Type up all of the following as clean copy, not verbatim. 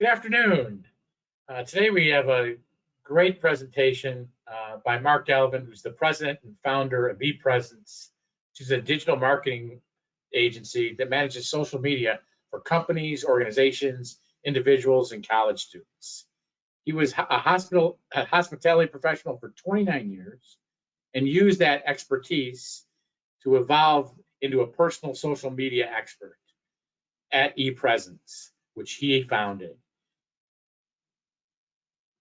Good afternoon. Today we have a great presentation by Mark Galvin, who's the president and founder of ePresence, which is a digital marketing agency that manages social media for companies, organizations, individuals, and college students. He was a hospitality professional for 29 years and used that expertise to evolve into a personal social media expert at ePresence, which he founded.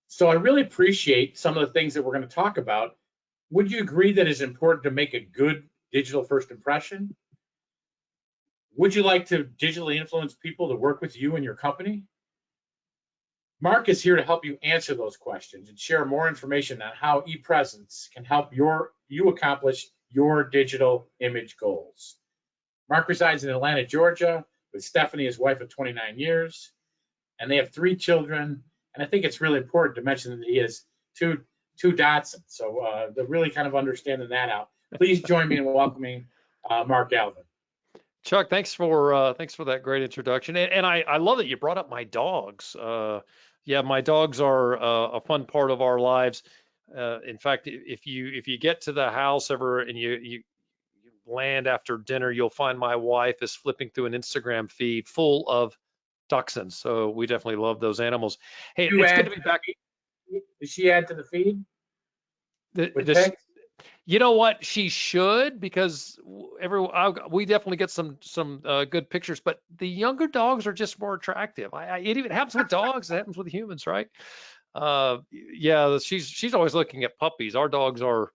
So I really appreciate some of the things that we're going to talk about. Would you agree that it's important to make a good digital first impression? Would you like to digitally influence people to work with you and your company? Mark is here to help you answer those questions and share more information on how ePresence can help you accomplish your digital image goals. Mark resides in Atlanta, Georgia, with Stephanie, his wife of 29 years, and they have 3 children. And I think it's really important to mention that he has two Datsuns. So they're really kind of understanding that out. Please join me in welcoming Mark Galvin. Chuck, thanks for that great introduction. And I love that you brought up my dogs. Yeah, my dogs are a fun part of our lives. In fact, if you get to the house ever and you land after dinner, you'll find my wife is flipping through an Instagram feed full of Dachshunds. So we definitely love those animals. Hey, it's good to be back. Does she add to the feed? You know what? She should, because we definitely get some good pictures, but the younger dogs are just more attractive. It even happens with dogs. It happens with humans, right? Yeah, she's always looking at puppies. Our dogs are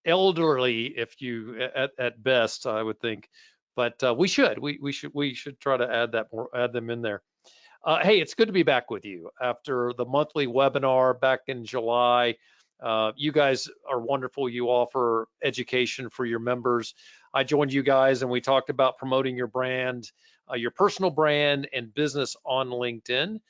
elderly, at best, I would think. But we should try to add them in there. Hey, it's good to be back with you after the monthly webinar back in July. You guys are wonderful. You offer education for your members. I joined you guys and we talked about promoting your brand, your personal brand and business on LinkedIn.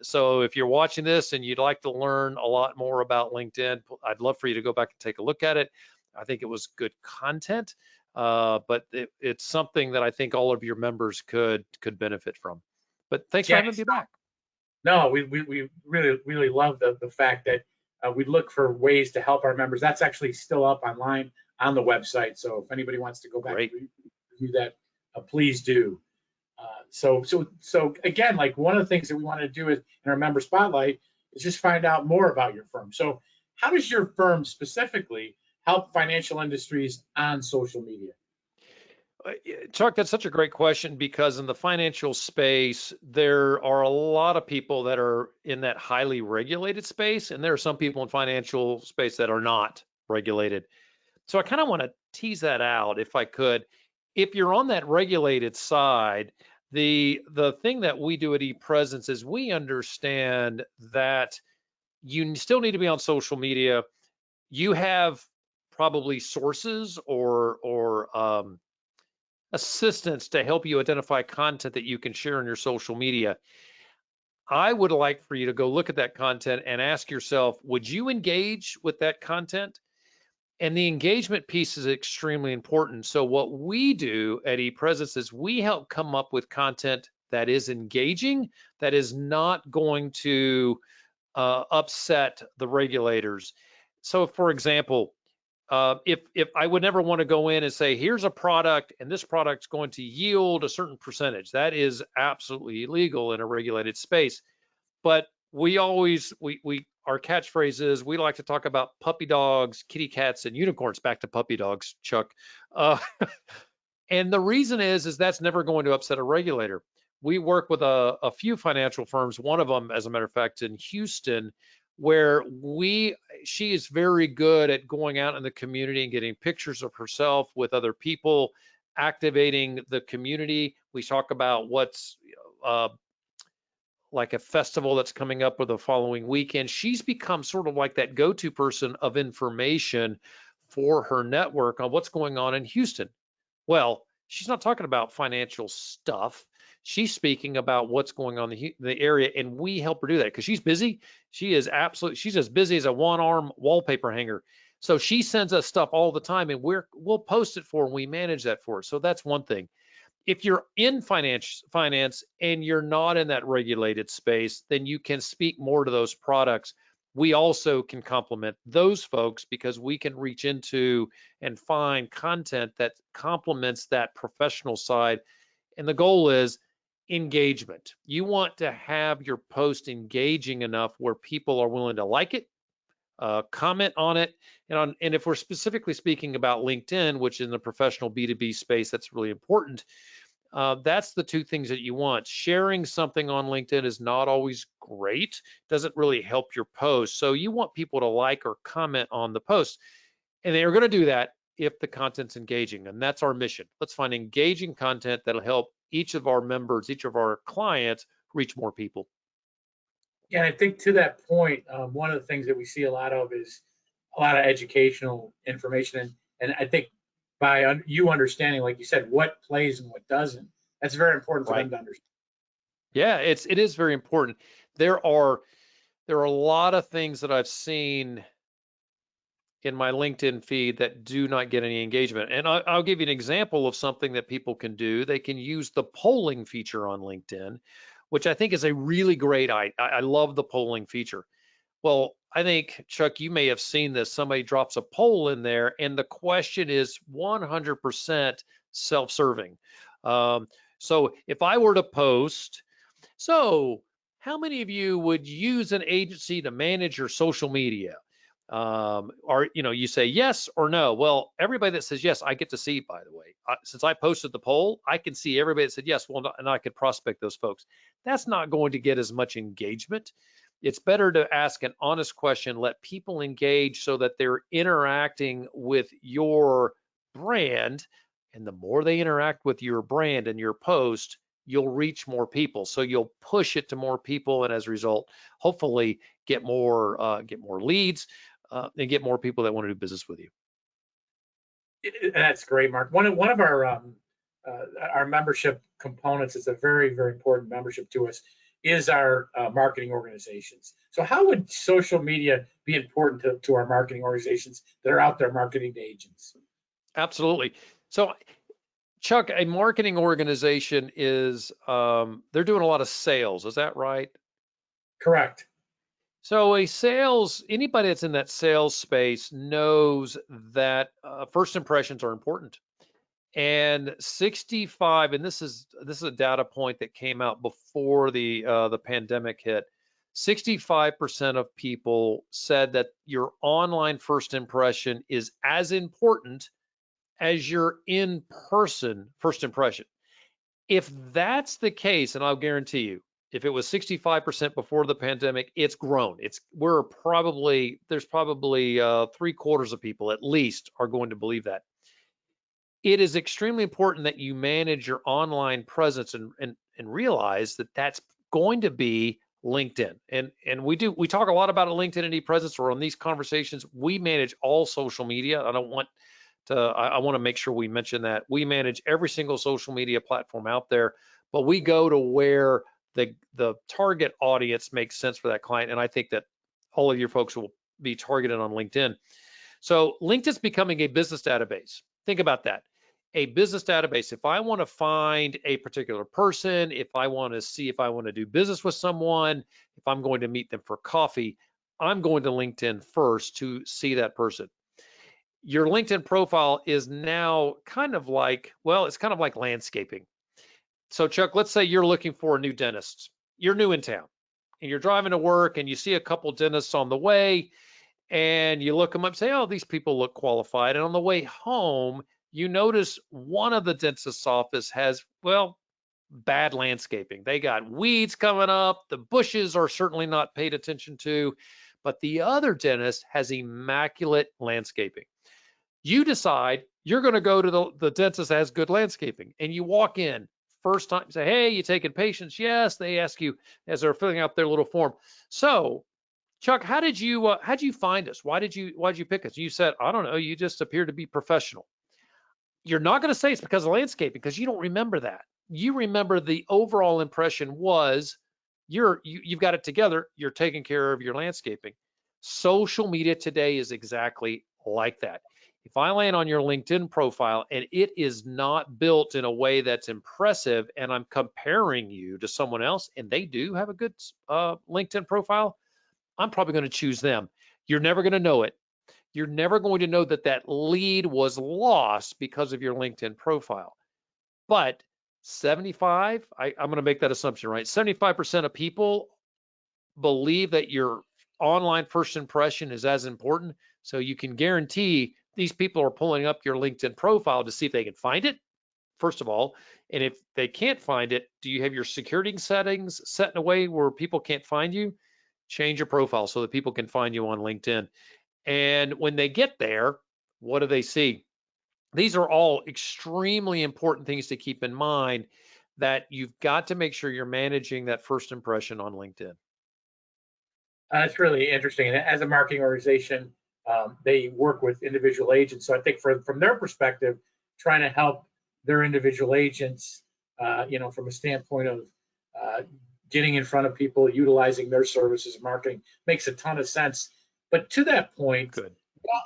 So if you're watching this and you'd like to learn a lot more about LinkedIn, I'd love for you to go back and take a look at it. I think it was good content, but it's something that I think all of your members could benefit from. But thanks for having me back. No, we really love the fact that we look for ways to help our members. That's actually still up online on the website. So if anybody wants to go back and review that, please do. So again, like one of the things that we wanted to do in our member spotlight is just find out more about your firm. So how does your firm specifically help financial industries on social media? Chuck, that's such a great question, because in the financial space, there are a lot of people that are in that highly regulated space, and there are some people in financial space that are not regulated. So I kind of want to tease that out if I could. If you're on that regulated side, the thing that we do at ePresence is we understand that you still need to be on social media. You have probably sources or assistance to help you identify content that you can share on your social media. I would like for you to go look at that content and ask yourself, would you engage with that content? And the engagement piece is extremely important. So what we do at ePresence is we help come up with content that is engaging, that is not going to upset the regulators. So for example, if I would never want to go in and say, here's a product and this product's going to yield a certain percentage. That is absolutely illegal in a regulated space. But our catchphrase is we like to talk about puppy dogs, kitty cats, and unicorns. Back to puppy dogs, Chuck. And the reason is that's never going to upset a regulator. We work with a few financial firms, one of them, as a matter of fact, in Houston, where she is very good at going out in the community and getting pictures of herself with other people, activating the community. We talk about what's like a festival that's coming up with the following weekend. She's become sort of like that go-to person of information for her network on what's going on in Houston. Well, she's not talking about financial stuff. She's speaking about what's going on in the area, and we help her do that because she's busy. She's as busy as a one-arm wallpaper hanger. So she sends us stuff all the time, and we'll post it for her, and we manage that for her. So that's one thing. If you're in finance and you're not in that regulated space, then you can speak more to those products. We also can complement those folks because we can reach into and find content that complements that professional side. And the goal is engagement. You want to have your post engaging enough where people are willing to like it, comment on it, and if we're specifically speaking about LinkedIn, which in the professional B2B space, that's really important. That's the two things that you want. Sharing something on LinkedIn is not always great, doesn't really help your post. So you want people to like or comment on the post, and they are going to do that if the content's engaging, and that's our mission. Let's find engaging content that'll help each of our members, each of our clients reach more people. Yeah, and I think to that point, one of the things that we see a lot of is a lot of educational information, and I think by you understanding, like you said, what plays and what doesn't, that's very important for them to understand. Yeah, it is very important. There are a lot of things that I've seen in my LinkedIn feed that do not get any engagement. And I'll give you an example of something that people can do. They can use the polling feature on LinkedIn, which I think is a really great idea. I love the polling feature. Well, I think, Chuck, you may have seen this. Somebody drops a poll in there, and the question is 100% self-serving. So if I were to post, so how many of you would use an agency to manage your social media? Or, you say yes or no. Well, everybody that says yes, I get to see, by the way. Since I posted the poll, I can see everybody that said yes, well, and I could prospect those folks. That's not going to get as much engagement. It's better to ask an honest question, let people engage so that they're interacting with your brand. And the more they interact with your brand and your post, you'll reach more people. So you'll push it to more people, and as a result, hopefully get more leads and get more people that want to do business with you. That's great, Mark. One of our membership components is a very, very important membership to us is our marketing organizations. So how would social media be important to our marketing organizations that are out there marketing to agents? Absolutely. So, Chuck, a marketing organization is, they're doing a lot of sales. Is that right? Correct. So anybody that's in that sales space knows that first impressions are important. And 65, and this is a data point that came out before the pandemic hit. 65% of people said that your online first impression is as important as your in-person first impression. If that's the case, and I'll guarantee you, if it was 65% before the pandemic, it's grown. There's probably 3/4 of people at least are going to believe that. It is extremely important that you manage your online presence and realize that that's going to be LinkedIn. And we talk a lot about a LinkedIn and ePresence, or on these conversations, we manage all social media. I want to make sure we mention that. We manage every single social media platform out there, but we go to where the target audience makes sense for that client. And I think that all of your folks will be targeted on LinkedIn. So LinkedIn's becoming a business database. Think about that. A business database. If I want to find a particular person, if I want to see if I want to do business with someone, if I'm going to meet them for coffee, I'm going to LinkedIn first to see that person. Your LinkedIn profile is now kind of like landscaping. So Chuck, let's say you're looking for a new dentist. You're new in town and you're driving to work and you see a couple dentists on the way and you look them up and say, oh, these people look qualified. And on the way home, you notice one of the dentist's office has, bad landscaping. They got weeds coming up. The bushes are certainly not paid attention to, but the other dentist has immaculate landscaping. You decide you're going to go to the dentist that has good landscaping, and you walk in first time, say, hey, you taking patients? Yes. They ask you as they're filling out their little form. So Chuck, how did you find us? Why did you pick us? You said, I don't know, you just appear to be professional. You're not going to say it's because of landscaping, because you don't remember that. You remember the overall impression was you've got it together, you're taking care of your landscaping. Social media today is exactly like that. If I land on your LinkedIn profile and it is not built in a way that's impressive, and I'm comparing you to someone else and they do have a good LinkedIn profile, I'm probably going to choose them. You're never going to know it. You're never going to know that that lead was lost because of your LinkedIn profile. But 75, I'm going to make that assumption, right? 75% of people believe that your online first impression is as important. So you can guarantee these people are pulling up your LinkedIn profile to see if they can find it, first of all. And if they can't find it, do you have your security settings set in a way where people can't find you? Change your profile so that people can find you on LinkedIn. And when they get there, what do they see? These are all extremely important things to keep in mind, that you've got to make sure you're managing that first impression on LinkedIn. It's really interesting. And as a marketing organization, they work with individual agents. So I think from their perspective, trying to help their individual agents, from a standpoint of getting in front of people, utilizing their services, marketing makes a ton of sense. But to that point, Good.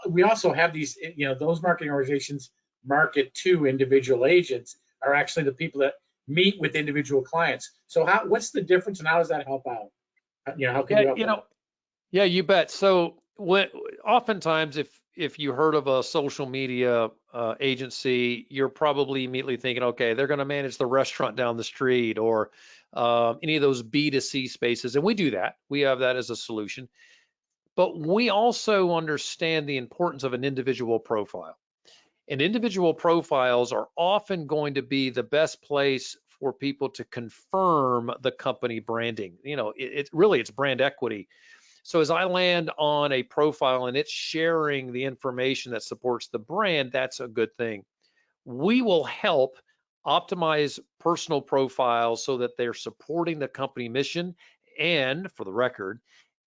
we also have these, those marketing organizations market to individual agents are actually the people that meet with individual clients. So what's the difference and how does that help out? How can you help out? Yeah, you bet. So oftentimes, if you heard of a social media agency, you're probably immediately thinking, okay, they're going to manage the restaurant down the street or any of those B2C spaces. And we do that. We have that as a solution. But we also understand the importance of an individual profile. And individual profiles are often going to be the best place for people to confirm the company branding. It's brand equity. So as I land on a profile and it's sharing the information that supports the brand, that's a good thing. We will help optimize personal profiles so that they're supporting the company mission. And for the record,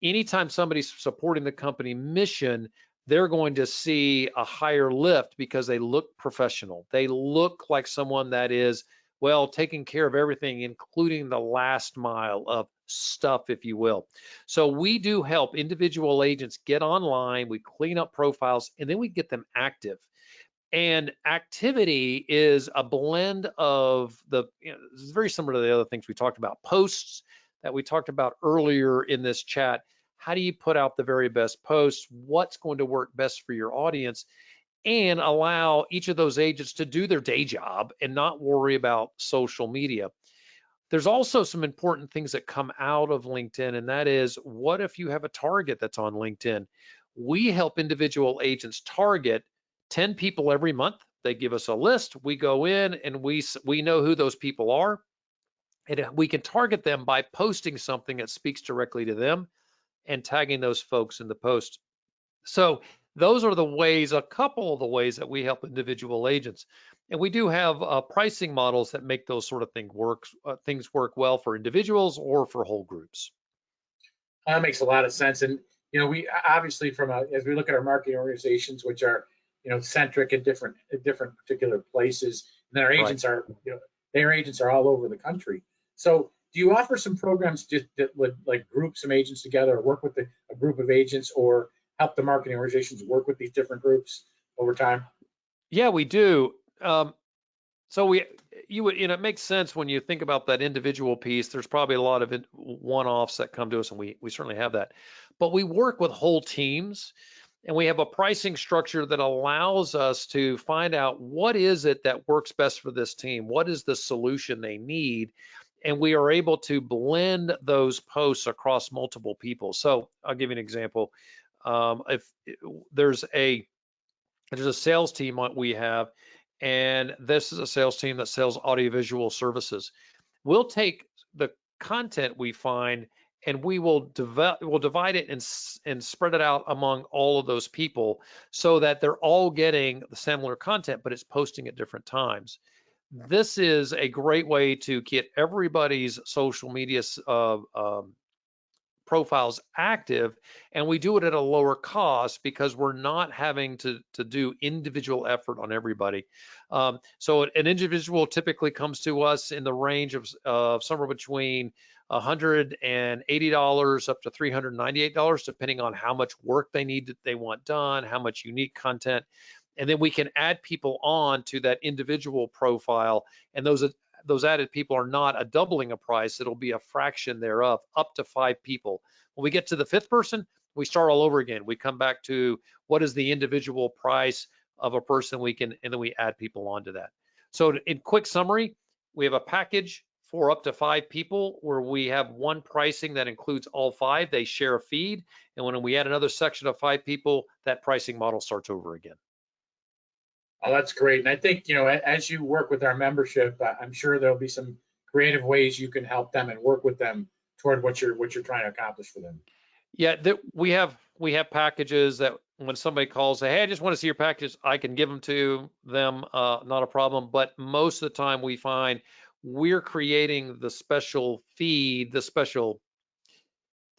anytime somebody's supporting the company mission, they're going to see a higher lift because they look professional. They look like someone that is, well, taking care of everything, including the last mile of stuff, if you will. So we do help individual agents get online, we clean up profiles, and then we get them active. And activity is a blend of this is very similar to the other things we talked about. Posts that we talked about earlier in this chat. How do you put out the very best posts? What's going to work best for your audience? And allow each of those agents to do their day job and not worry about social media. There's also some important things that come out of LinkedIn, and that is, what if you have a target that's on LinkedIn? We help individual agents target 10 people every month. They give us a list. We go in and we know who those people are, and we can target them by posting something that speaks directly to them and tagging those folks in the post. So those are a couple of the ways that we help individual agents. And we do have pricing models that make those sort of things work well for individuals or for whole groups. That makes a lot of sense. And, we obviously as we look at our marketing organizations, which are, centric in different particular places, and then our agents are, their agents are all over the country. So do you offer some programs that would like group some agents together or work with a group of agents or help the marketing organizations work with these different groups over time? Yeah, we do. So it makes sense when you think about that individual piece. There's probably a lot of one-offs that come to us, and we certainly have that. But we work with whole teams, and we have a pricing structure that allows us to find out what is it that works best for this team, what is the solution they need, and we are able to blend those posts across multiple people. So I'll give you an example. If there's a sales team we have, and this is a sales team that sells audiovisual services. We'll take the content we find and we'll divide it and spread it out among all of those people so that they're all getting the similar content, but it's posting at different times. This is a great way to get everybody's social media profiles active, and we do it at a lower cost because we're not having to do individual effort on everybody. So an individual typically comes to us in the range of somewhere between $180 up to $398, depending on how much work they want done, how much unique content. And then we can add people on to that individual profile. And those added people are not a doubling of price. It'll be a fraction thereof, up to 5 people. When we get to the 5th person, we start all over again. We come back to what is the individual price of a person and then we add people onto that. So in quick summary, we have a package for up to 5 people where we have one pricing that includes all 5. They share a feed. And when we add another section of 5 people, that pricing model starts over again. Oh, that's great. And I think, as you work with our membership, I'm sure there'll be some creative ways you can help them and work with them toward what you're trying to accomplish for them. Yeah, we have packages that when somebody calls, say, hey, I just want to see your packages, I can give them to them, not a problem. But most of the time we find we're creating the special feed, the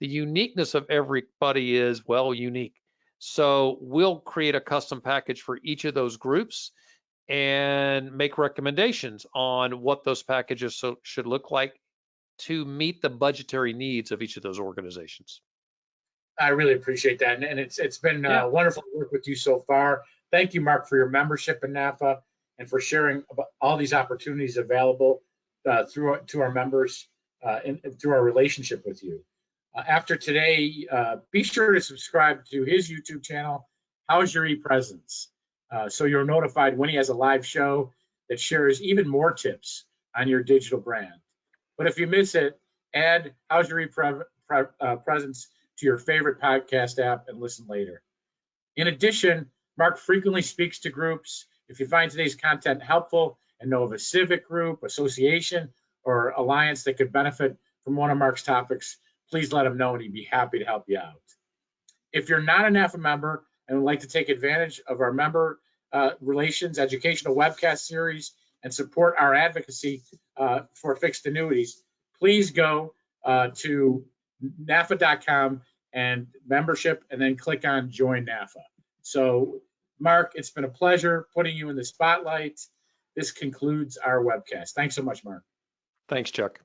uniqueness of everybody is, well, unique. So we'll create a custom package for each of those groups and make recommendations on what those packages should look like to meet the budgetary needs of each of those organizations. I really appreciate that. And it's been wonderful to work with you so far. Thank you, Mark, for your membership in NAFA and for sharing all these opportunities available to our members and through our relationship with you. After today, be sure to subscribe to his YouTube channel, How's Your ePresence? So you're notified when he has a live show that shares even more tips on your digital brand. But if you miss it, add How's Your ePresence to your favorite podcast app and listen later. In addition, Mark frequently speaks to groups. If you find today's content helpful and know of a civic group, association, or alliance that could benefit from one of Mark's topics, please let him know and he'd be happy to help you out. If you're not a NAFA member and would like to take advantage of our member relations educational webcast series and support our advocacy for fixed annuities, please go to NAFA.com and membership and then click on Join NAFA. So, Mark, it's been a pleasure putting you in the spotlight. This concludes our webcast. Thanks so much, Mark. Thanks, Chuck.